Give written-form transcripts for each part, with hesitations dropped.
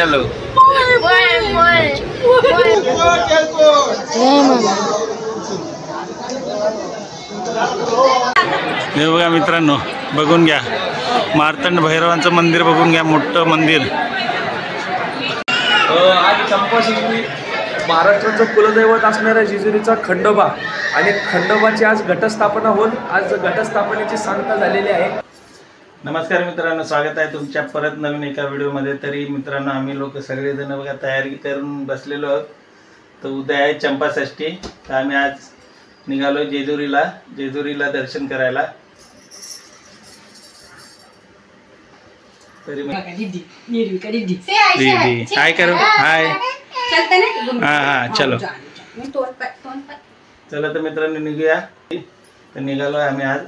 चालव. हे बघा मित्रांनो, बघून घ्या मार्तंड भैरवांचं मंदिर बघून घ्या, मोठं मंदिर. आज चंपाषष्ठी महाराष्ट्राचं कुलदैवत असणाऱ्या जेजुरीचा खंडोबा आणि खंडोबाची आज घटस्थापना होऊन आज घटस्थापनेची सांगता झालेली आहे. नमस्कार मित्रांनो, स्वागत आहे तुमच्या परत नवीन एका व्हिडिओमध्ये. तरी मित्रांनो, आम्ही लोक सगळेजण बघा तयारी करून बसलेलो आहोत. तर उद्या आहे चंपाषष्ठी, तर आम्ही आज निघालो जेजुरीला दर्शन करायला. तरी हाय करो, हाय. हां चलो चला. तर मित्रांनो निघूया. तर निघालो आम्ही आज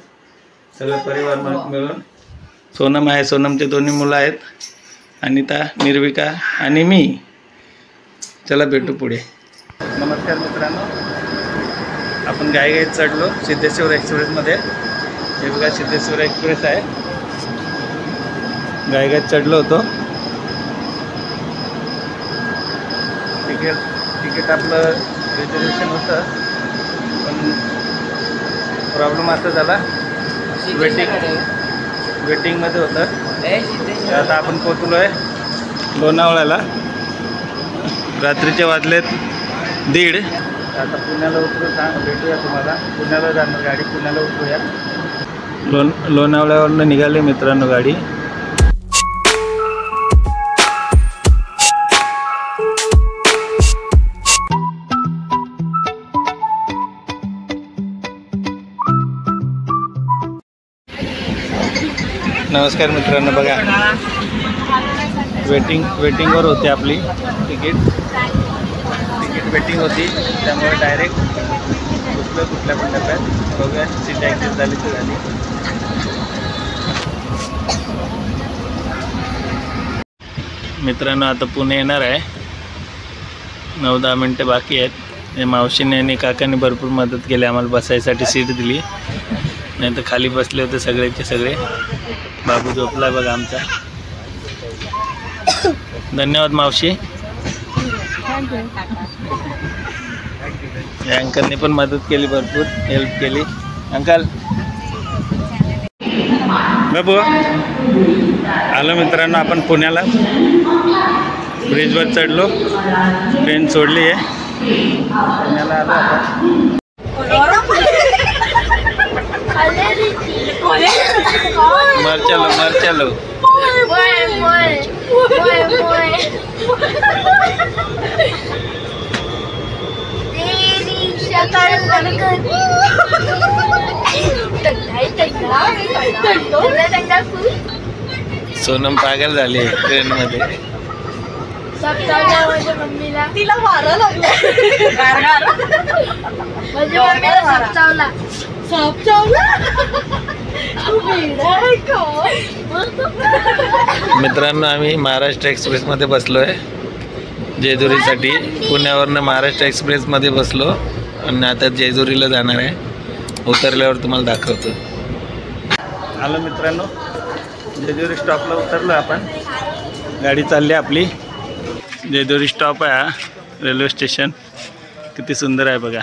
सगळं परिवार मिळून. सोनम आहे, सोनमचे दोन्ही मुलं आहेत, अनिता, निर्विका आणि मी. चला भेटू पुढे. नमस्कार मित्रांनो, आपण गाईत चढलो सिद्धेश्वर एक्सप्रेसमध्ये. हे बघा सिद्धेश्वर एक्सप्रेस आहे. गाईत चढलो होतो. तिकीट आपलं रिझर्वेशन होतं, पण प्रॉब्लेम असा झाला वेटिंगमध्ये होतं. आता आपण पोचलो आहे लोणावळ्याला. रात्रीचे वाजलेत 1:30. आता पुण्याला उतरू, भेटूया तुम्हाला. पुण्याला जाणार गाडी, पुण्याला उतरूया. लोणावळ्यावरनं निघाले मित्रांनो गाडी. नमस्कार मित्रांनो, बघा वेटिंगवर होती आपली तिकीट वेटिंग होती, त्यामुळे डायरेक्ट घुसलो कुठल्या पण डब्यात. बघूया सीट ॲक्सेस झाली तर झाली. मित्रांनो, आता पुणे येणार आहे. 9-10 मिनटं बाकी आहेत. हे मावशीने आणि काकाने भरपूर मदत केली, आम्हाला बसायसाठी सीट दिली, नाही तर खाली बसले होते सगळेचे सगळे. बाबू झोपला बघा आमचा. धन्यवाद मावशी. या अंकलने पण मदत केली, भरपूर हेल्प केली. अंकल बाबू आलो मित्रांनो आपण पुण्याला. ब्रिजवर चढलो, ट्रेन सोडली आहे, पुण्याला आलो आपण. मर चलो सोनम पागल झाली ट्रेन मध्ये. मम्मीला तिला मारा लागला. मित्रांनो, आम्ही महाराष्ट्र एक्सप्रेसमध्ये बसलो आहे जेजुरीसाठी. पुण्यावरनं महाराष्ट्र एक्सप्रेसमध्ये बसलो आणि आता जेजुरीला जाणार आहे. उतरल्यावर तुम्हाला दाखवतो. आलो मित्रांनो, जेजुरी स्टॉपला उतरलो आपण. गाडी चालली आपली. जेजुरी स्टॉप आहे हा, रेल्वे स्टेशन. किती सुंदर आहे बघा.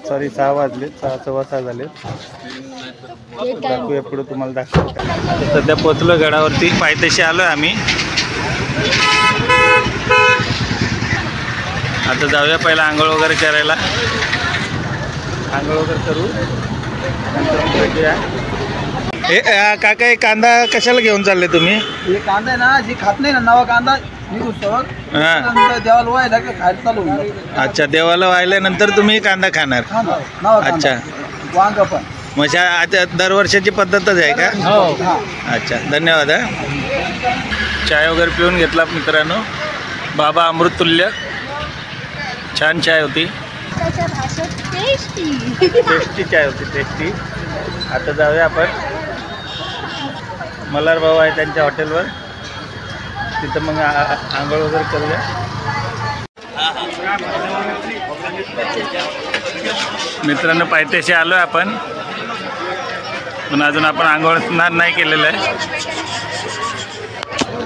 सॉरी 6 वाजले, 6:15 झाले. दाखवूया पुढे तुम्हाला दाखवतो. सध्या पोचलो गडावरती, पायथ्याशी आलो आम्ही. आता जाऊया पहिला आंघोळ वगैरे करायला. आंघोळ वगैरे करू, नंतर भेटूया. काका एक कांदा कशाला घेऊन चालले तुम्ही? हे कांदा आहे ना, जी खात नाही ना नवा कांदा देवाला व्हायला खायला चालू. अच्छा, देवाला वाहिल्यानंतर तुम्ही कांदा खाणार? अच्छा, वांग पण. मग आता दरवर्षाची पद्धतच आहे का? हो. अच्छा, धन्यवाद. चाय वगैरे पिऊन घेतला मित्रांनो. बाबा अमृततुल्य, छान चाय होती. टेस्टी चाय होती, टेस्टी. आता जाऊया आपण. मल्हार भाऊ आहे त्यांच्या हॉटेलवर, तिथं मग आंघोळ वगैरे करूया. मित्रांनो, पायथ्याशी आलो आहे आपण, पण अजून आपण आंघोळ नाही केलेलं आहे.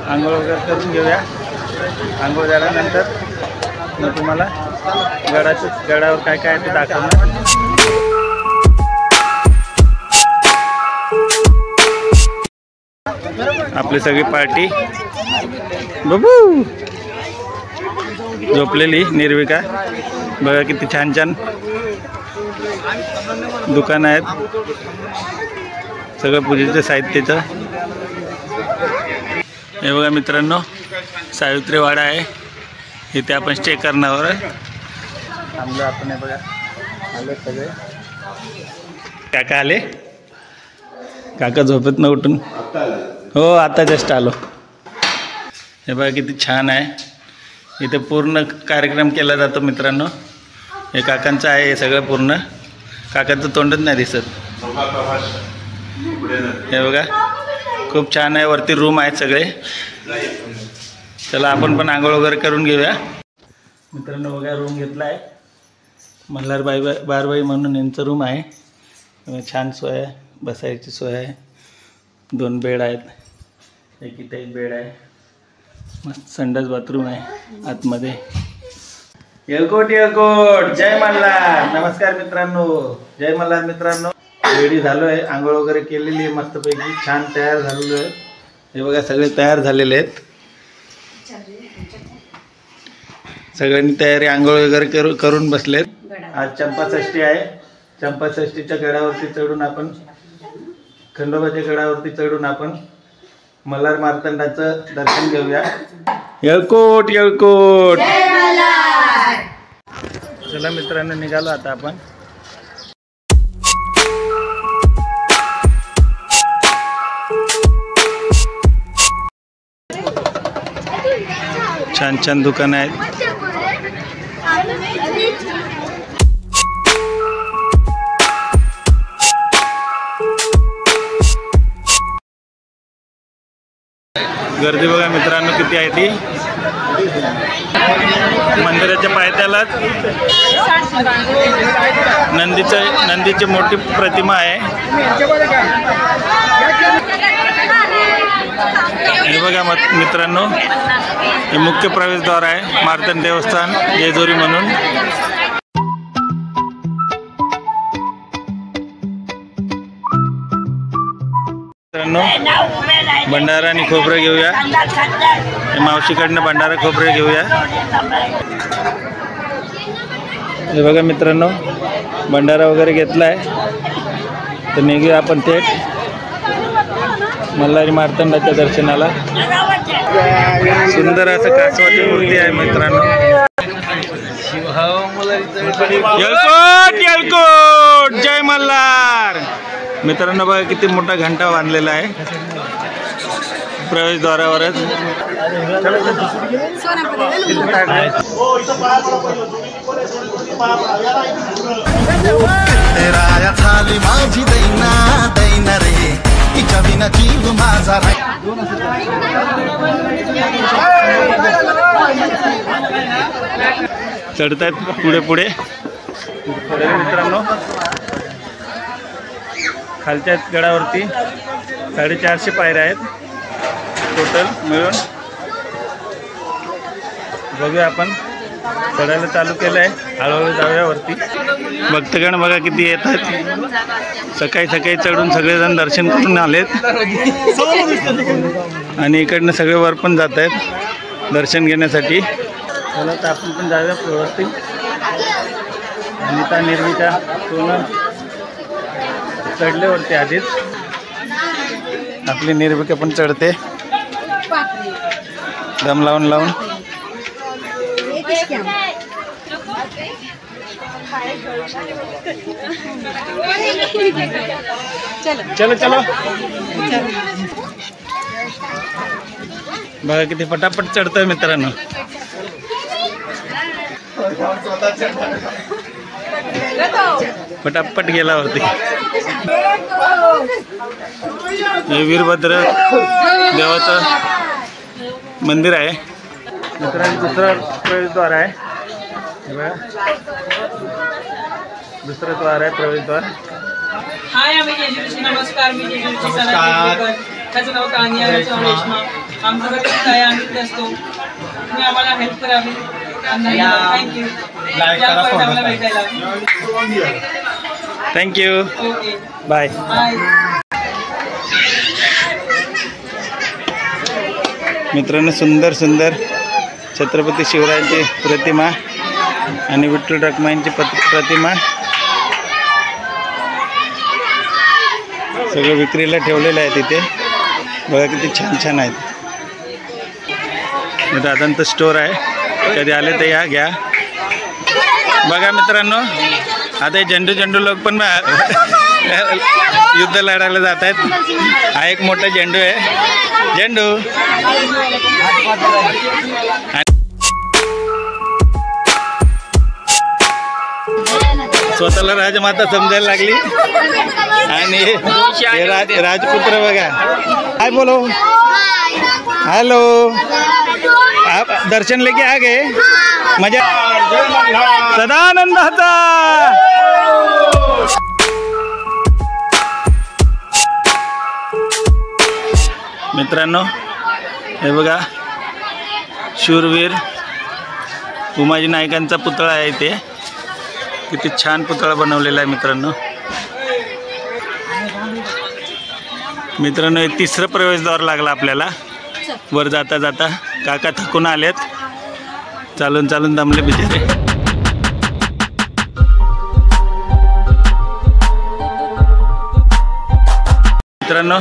आंघोळ वगैरे करून घेऊया. आंघोळ झाल्यानंतर मी तुम्हाला गडावर काय काय ते दाखवणार. आपली सगळी पार्टी बाबू झोपलेली निर्विका. बघा किती छान छान दुकानं आहेत सगळं पूजेचं साहित्याचं. हे बघा मित्रांनो सावित्री वाडा आहे. इथे आपण स्टे करण्यावर थांबलो आपण. हे बघा आले सगळे काका आले. काका झोपेत न उठून हो आता जस्ट आलो. हे बघा किती छान आहे. इथे पूर्ण कार्यक्रम केला जातो मित्रांनो. हे काकांचं आहे हे सगळं पूर्ण. काकांचं तोंडच नाही दिसत. हे बघा खूप छान आहे. वरती रूम आहेत सगळे. चला आपण पण आंघोळ वगैरे करून घेऊया मित्रांनो. बघा रूम घेतला आहे. मल्हार बारबाई म्हणून यांचं रूम आहे. छान सोय आहे. बसायची सोय आहे. 2 बेड आहेत. एक बेड आहे. मस्त संडास बाथरूम आहे आतमध्ये. येळकोट जय मल्हार. नमस्कार मित्रांनो. जय मल्हार मित्रांनो. रेडी झालो आहे. आंघोळ वगैरे केलेली आहे मस्तपैकी. छान तयार झालेलो आहे. हे बघा सगळे तयार झालेले आहेत. सगळ्यांनी तयारी आंघोळ वगैरे करून बसलेत. आज चंपाषष्ठी आहे. चंपाषष्ठीच्या गडावरती चढून आपण खंडोबाच्या गडावरती चढून आपण मल्हार मार्तंडाचं दर्शन घेऊया. येळकोट चला मित्रांनो निघालो आता आपण. छान छान दुकानं आहेत. गर्दी बघा मित्रांनो किती आहे ती. मंदिराच्या पायथ्यालाच नंदीची मोठी प्रतिमा आहे. हे बघा मित्रांनो हे मुख्य प्रवेशद्वार आहे. मार्तंड देवस्थान जेजुरी म्हणून. मित्रांनो भंडारा आणि खोबरं घेऊया. मावशीकडनं भंडारा खोबरे घेऊया. हे बघा मित्रांनो भंडारा वगैरे घेतला आहे. तर निघूया आपण थेट मल्हारी मार्तंडाच्या दर्शनाला. सुंदर असं कासवाची मूर्ती आहे मित्रांनो. येळकोट जय मल्हार. मित्रांनो बघा किती मोठा घंटा बांधलेला आहे प्रवेशद्वारावरच. चढतायत पुढे मित्रांनो. खालच्या गडावरती 450 पायऱ्या आहेत टोटल मिळून. बघूया आपण चढायला चालू केलं आहे. हळूहळू जाऊया वरती. भक्तगण बघा किती येतात. सकाळी चढून सगळेजण दर्शन करून आलेत आणि इकडनं सगळे वर पण जात आहेत दर्शन घेण्यासाठी. चला तर आपण पण जाऊया वरती. अनिता निर्मिका सोनल चढल्यावरती आधीच. आपली निर्मिका पण चढते दम लावून. चलो बघा किती पटापट चढतोय मित्रांनो. पटापट गेला वरती. हे वीरभद्र देवाचं मंदिर आहे मित्रांनो. दुसरं प्रवेशद्वार आहे. दुसरं द्वार आहे प्रवेशद्वार. हाय आम्ही जेजुरीची. नमस्कार मी जेजुरीची सना. त्याचं नाव तानिया. याचं नाव रेश्मा. आमचं घर आहे आम्ही असतो. तुम्ही आम्हाला हेल्प करावी. थँक्यू. आम्हाला भेटायला. थँक्यू. Okay bye. बाय. मित्रांनो, सुंदर सुंदर छत्रपती शिवरायांची प्रतिमा आणि विठ्ठल रखुमाईंची प्रतिमा सगळं विक्रीला ठेवलेलं आहे तिथे. बघा किती छान छान आहेत. दादांचं स्टोर आहे, कधी आले तर या घ्या. बघा मित्रांनो, आता हे झेंडू लोक पण युद्ध लढायला जात आहेत. हा एक मोठा झेंडू आहे. झेंडू स्वतःला राजमाता समजायला लागली. आणि हे राजपुत्र बघा. हाय बोलो. हेलो, आप दर्शन लेके आ गए. मजा सदानंदाचा. मित्रांनो, हे बघा शूरवीर उमाजी नायकांचा पुतळा आहे इथे. किती छान पुतळा बनवलेला आहे मित्रांनो. मित्रांनो, हे तिसरं प्रवेशद्वार लागला आपल्याला. वर जाता जाता काका थकून आलेत, चालून चालून दमले बिचारे. मित्रांनो,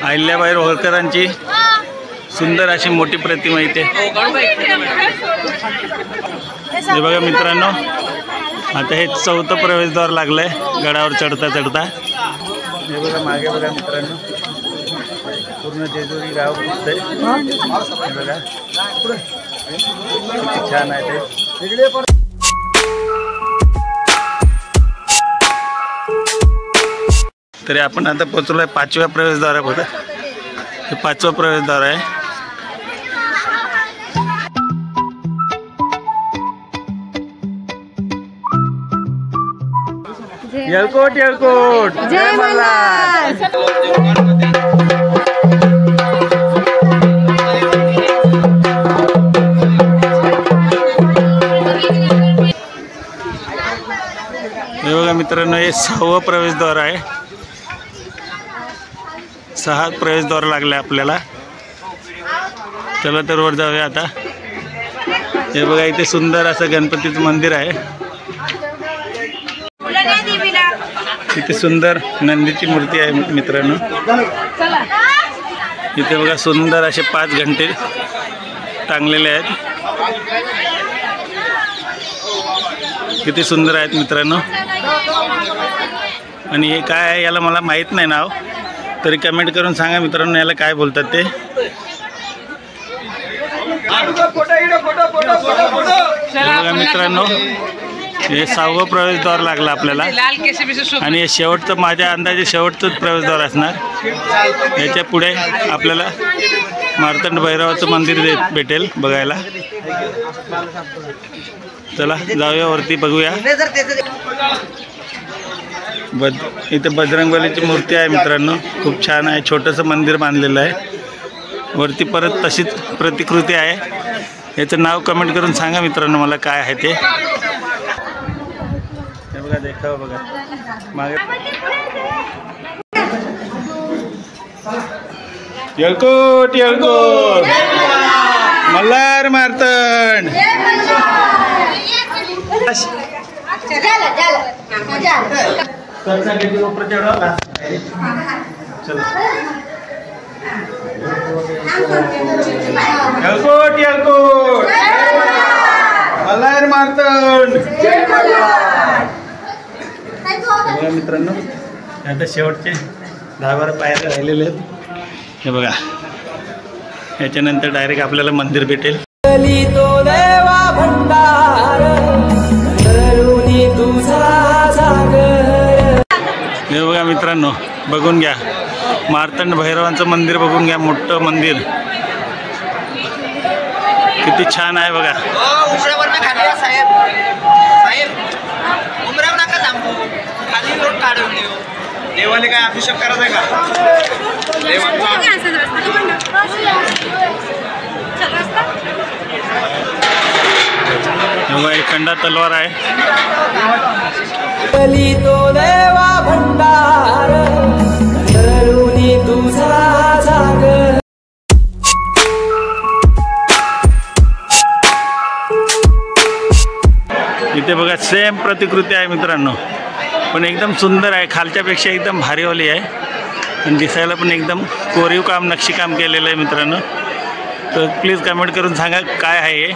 अहिल्याबाई होळकरांची सुंदर अशी मोठी प्रतिमा इथे. हे बघा मित्रांनो, आता हे चौथं प्रवेशद्वार लागलंय गडावर चढता चढता. हे बघा मागे बघा मित्रांनो, पूर्ण जेजुरी गाव दिसतंय. हे बघा किती छान आहे ते. तरी आपण आता पोहोचलोय 5व्या प्रवेशद्वारावर. हे 5वं प्रवेशद्वार आहे. येळकोट येळकोट. जय मल्हार. हे बघा मित्रांनो, हे 6वं प्रवेशद्वार आहे. 6 प्रवेशद्वार लागले आपल्याला. चला तर वर जाऊया आता. हे बघा इथे सुंदर असं गणपतीचं मंदिर आहे. इथे सुंदर नंदीची मूर्ती आहे मित्रांनो. इथे बघा सुंदर असे 5 घंटे टांगलेले आहेत. किती सुंदर आहेत मित्रांनो. आणि हे काय आहे याला मला माहीत नाही नाव, तरी कमेंट करून सांगा मित्रांनो याला काय बोलतात ते. बघा मित्रांनो, हे 6वं प्रवेशद्वार लागला आपल्याला. आणि हे शेवटचं, माझ्या अंदाजे शेवटचंच प्रवेशद्वार असणार. याच्या पुढे आपल्याला मार्तंड भैरवाचं मंदिर भेटेल बघायला. चला जाऊया वरती बघूया. इथे बजरंगबलीची मूर्ती आहे मित्रांनो. खूप छान आहे. छोटंसं मंदिर बांधलेलं आहे. वरती परत तशीच प्रतिकृती आहे. याचं नाव कमेंट करून सांगा मित्रांनो मला काय आहे ते. हे बघा देखावा बघा मागे. येळकोट येळकोट. मल्हार मार्तंड. येळकोट येळकोट. मल्हार मार्तंड. बघा मित्रांनो, आता शेवटचे 10-12 पायऱ्या राहिलेले आहेत. हे बघा, याच्यानंतर डायरेक्ट आपल्याला मंदिर भेटेल. हे बघा मित्रांनो, बघून घ्या मार्तंड भैरवांचं मंदिर. बघून घ्या, मोठं मंदिर किती छान आहे बघा. देवाने काय अभिषेक करायचा आहे का? तेव्हा एक खंडा तलवार आहे. इथे बघा सेम प्रतिकृती आहे मित्रांनो, पण एकदम सुंदर आहे. खालच्यापेक्षा एकदम भारीवाली आहे आणि दिसायला पण एकदम कोरीव काम, नक्षीकाम केलेलं आहे मित्रांनो. तर प्लीज कमेंट करून सांगा काय आहे हे,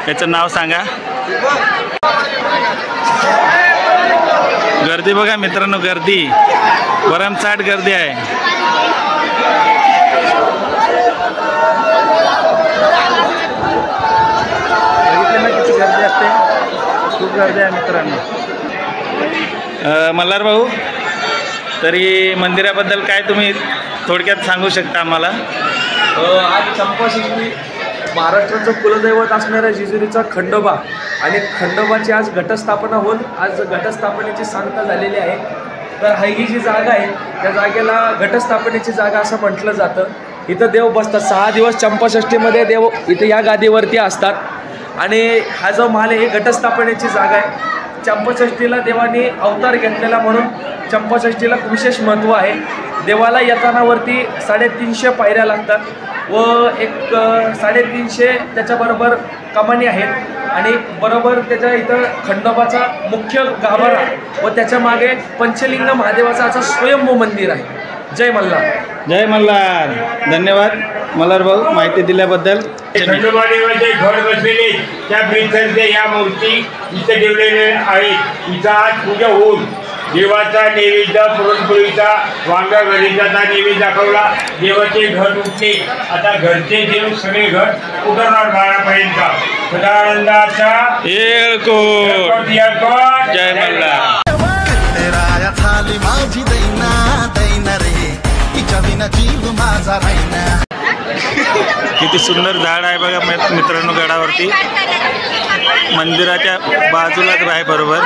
त्याचं नाव सांगा. गर्दी बघा मित्रांनो, गर्दी भरमसाठ गर्दी आहे. बघितलं ना किती गर्दी असते, खूप गर्दी आहे मित्रांनो. मल्हार भाऊ, तरी मंदिराबद्दल काय तुम्ही थोडक्यात सांगू शकता आम्हाला? आज चंपाषष्ठी महाराष्ट्राचं कुलदैवत असणाऱ्या जेजुरीचा खंडोबा आणि खंडोबाची आज घटस्थापना होऊन आज घटस्थापनेची सांगता झालेली आहे. तर ही जी जागा आहे त्या जागेला घटस्थापनेची जागा असं म्हटलं जातं. इथं देव बसतात 6 दिवस चंपाषष्ठीमध्ये देव इथं या गादीवरती असतात आणि हा जो महाल आहे ही घटस्थापनेची जागा आहे. चंपाषष्ठीला देवाने अवतार घेतलेला म्हणून चंपाषष्ठीला विशेष महत्त्व आहे. देवाला येताना वरती 350 पायऱ्या लागतात व एक 350 त्याच्याबरोबर कमानी आहेत आणि बरोबर त्याच्या इथं खंडोबाचा मुख्य गाभारा व त्याच्या मागे पंचलिंग महादेवाचा असं स्वयंभू मंदिर आहे. जय मल्हार. जय मल्हार. धन्यवाद मल्हार भाऊ माहिती दिल्याबद्दल. खंडोबा देवाचे घर बसलेले त्या प्रिन्सच्या या मूर्ती इथं ठेवलेल्या आहेत. इथं आज पूजा होऊन देवाचा नैवेद्य, पुरणपोळीचा, वांगा गणेशाचा नैवेद्य दाखवला. देवाचे घर उठले. आता घरचे देव सगळे घर उतरणार 12पर्यंत. सदानंदाचा येळकोट. जय मल्हार. माझी दैना दैना रे, तिच्या विना जीव माझा राहिना. किती सुंदर झाड आहे बघा मित्रांनो गडावरती. मंदिराच्या बाजूलाच आहे बरोबर.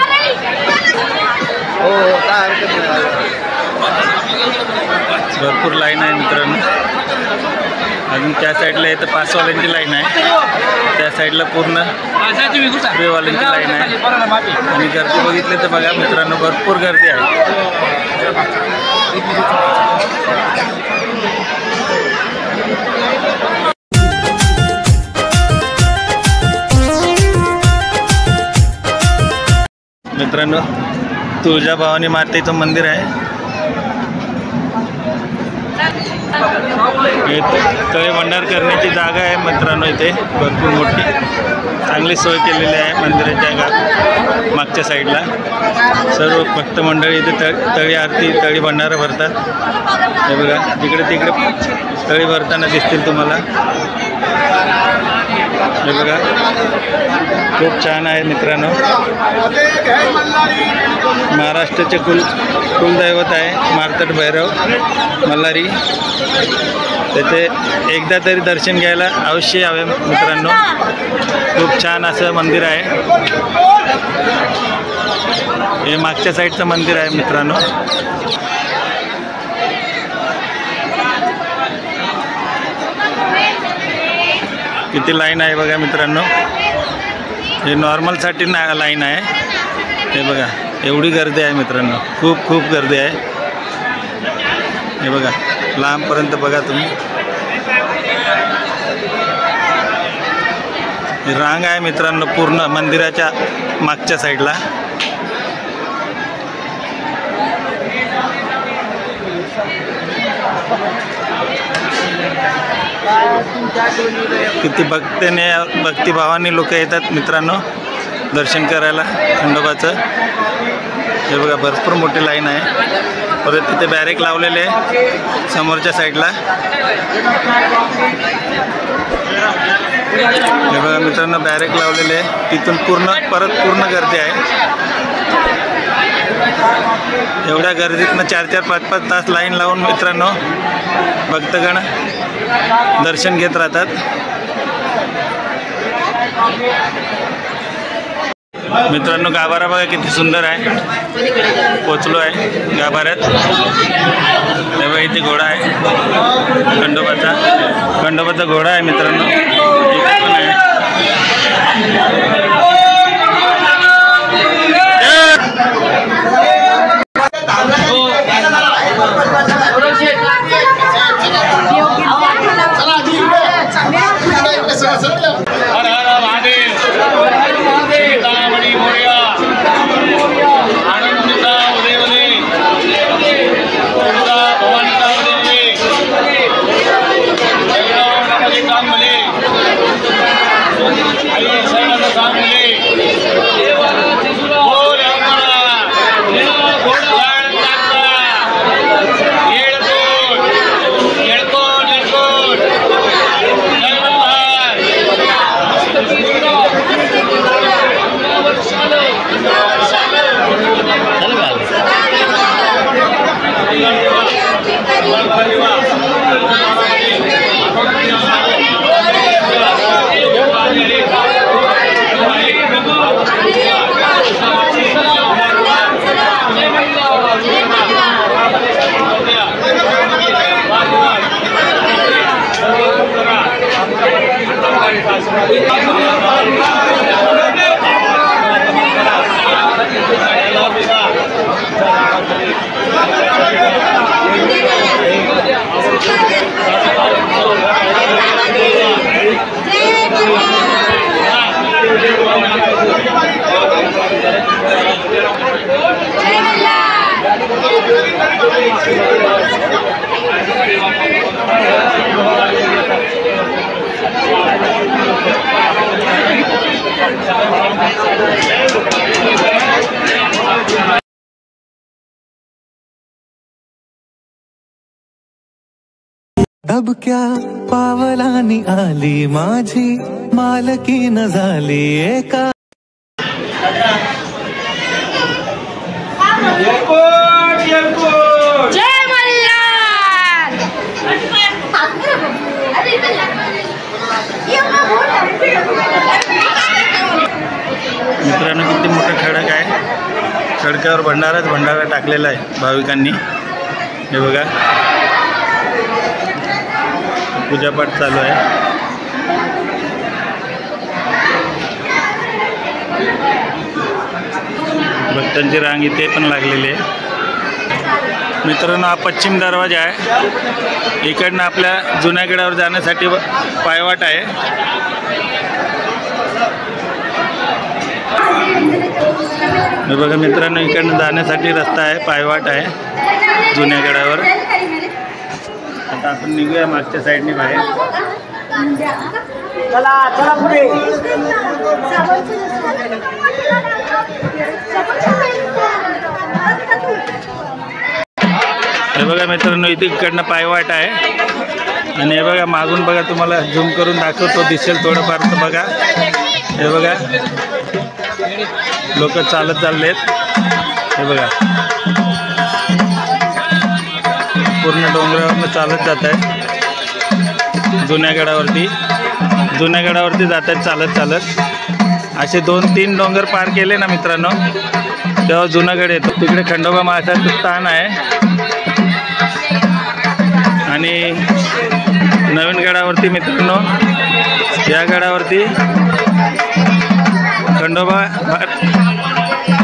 भरपूर लाईन आहे मित्रांनो. अजून त्या साईडला इथं पासवाल्यांची लाईन आहे, त्या साईडला पूर्ण बेवाल्यांची लाईन आहे. आणि गर्दी बघितली तर बघा मित्रांनो भरपूर गर्दी आहे. मित्रांनो तुळजाभवानी मातेचं मंदिर आहे. तळे भंडार करण्याची जागा आहे मित्रांनो. इथे भरपूर मोठी चांगली सोय केलेली आहे मंदिराच्या मागच्या साईडला. सर्व भक्त मंडळी इथे तळी आरती, तळी भंडारा भरतात. हे बघा तिकडे तळी भरताना दिसतील तुम्हाला. हे बघा खूप छान आहे मित्रांनो. महाराष्ट्राचे कुलदैवत आहे मार्तंड भैरव मल्हारी. तेथे एकदा तरी दर्शन घ्यायला अवश्य यावे मित्रांनो. खूप छान असं मंदिर आहे. हे मागच्या साईडचं मंदिर आहे मित्रांनो. किती लाईन आहे बघा मित्रांनो. हे नॉर्मलसाठी लाईन आहे. हे बघा एवढी गर्दी आहे मित्रांनो. खूप गर्दी आहे. हे बघा लांबपर्यंत बघा तुम्ही. रांग आहे मित्रांनो पूर्ण मंदिराच्या मागच्या साईडला. किती भक्तिभावाने लोक येतात मित्रांनो दर्शन करायला खंडोबाचं. हे बघा भरपूर मोठी लाईन आहे. परत तिथे बॅरेक लावलेले आहे समोरच्या साईडला. हे बघा मित्रांनो बॅरेक लावलेले आहे. तिथून पूर्ण गर्दी आहे. एवढ्या गर्दीतनं 4-4, 5-5 तास लाईन लावून मित्रांनो भक्तगण दर्शन घेत राहतात. मित्रांनो गाभारा बघा किती सुंदर आहे. पोचलो आहे गाभाऱ्यात. तेव्हा इथे घोडा आहे खंडोबाचा घोडा आहे मित्रांनो. इथे पण आहे अब क्या पावलानी आली माझी मालकी न झाली एका जय मल्हार. मित्रांनो किती मोठं खडक आहे. खडकावर भंडारा टाकलेला आहे भाविकांनी. हे बघा पूजापाठ चालू आहे. भक्तांची रांग इथे पण लागलेली आहे. मित्रांनो हा पश्चिम दरवाजा आहे. इकडनं आपल्या जुन्या गडावर जाण्यासाठी पायवाट आहे. हे बघा मित्रांनो इकडनं जाण्यासाठी रस्ता आहे, पायवाट आहे जुन्या गडावर. आता आपण निघूया मागच्या साईडने बाहेर. चला पुढे. हे बघा मित्रांनो इथे इकडनं पायवाट आहे. आणि हे बघा मागून बघा, तुम्हाला झूम करून दाखवतो, दिसेल थोडंफार. तर बघा हे बघा लोक चालत चाललेत. हे बघा पूर्ण डोंगरावरनं चालत जात आहे जुन्या गडावरती जात आहेत चालत. असे 2-3 डोंगर पार केले ना मित्रांनो, तेव्हा जुनागड येतो. तिकडे खंडोबा महाराजांचं स्थान आहे. आणि नवीन गडावरती मित्रांनो, या गडावरती खंडोबा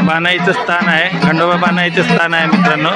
बानाईचं स्थान आहे. खंडोबा बानाईचं स्थान आहे मित्रांनो.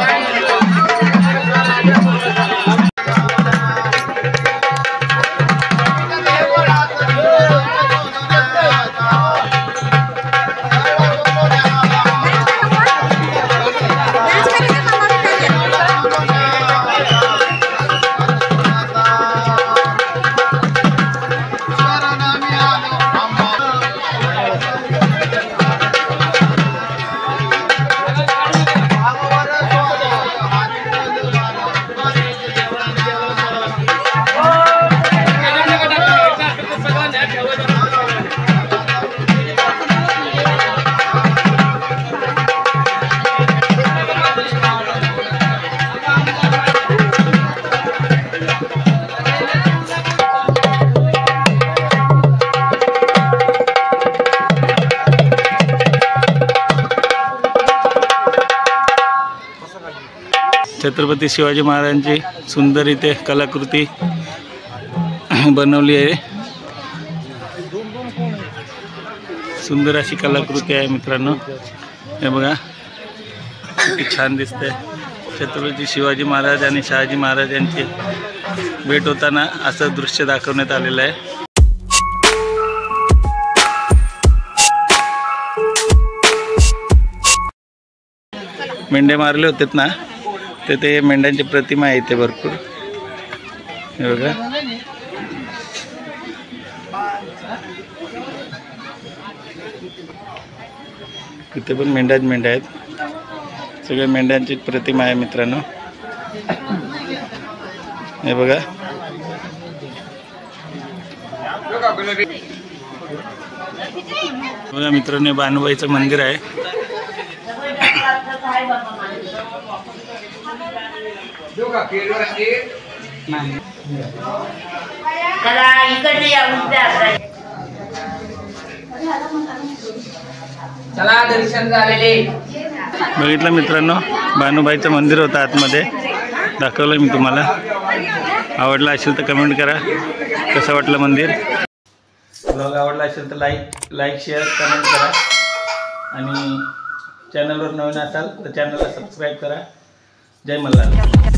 छत्रपती शिवाजी महाराजांची सुंदर इथे कलाकृती बनवली आहे. सुंदर अशी कलाकृती आहे मित्रांनो. हे बघा किती छान दिसतंय. छत्रपती शिवाजी महाराज आणि शहाजी महाराज यांची भेट होताना असं दृश्य दाखवण्यात आलेलं आहे. मेंढ्या मारले होते ना, तर ते मेंढ्यांची प्रतिमा आहे इथे भरपूर. हे बघा इथे पण मेंढ्या आहेत. सगळ्या मेंढ्यांची प्रतिमा आहे मित्रांनो. हे बघा बघा मित्रांनो, बानुबाईचं मंदिर आहे. चला दर्शन झालेले. बघितलं मित्रांनो, बानुबाईचं मंदिर होतं आतमध्ये, दाखवलं मी तुम्हाला. आवडला असेल तर कमेंट करा कसं वाटलं मंदिर. ब्लॉग आवडला असेल तर लाईक शेअर कमेंट करा. आणि चॅनलवर नवीन असाल तर चॅनलला सबस्क्राईब करा. जय मल्हार.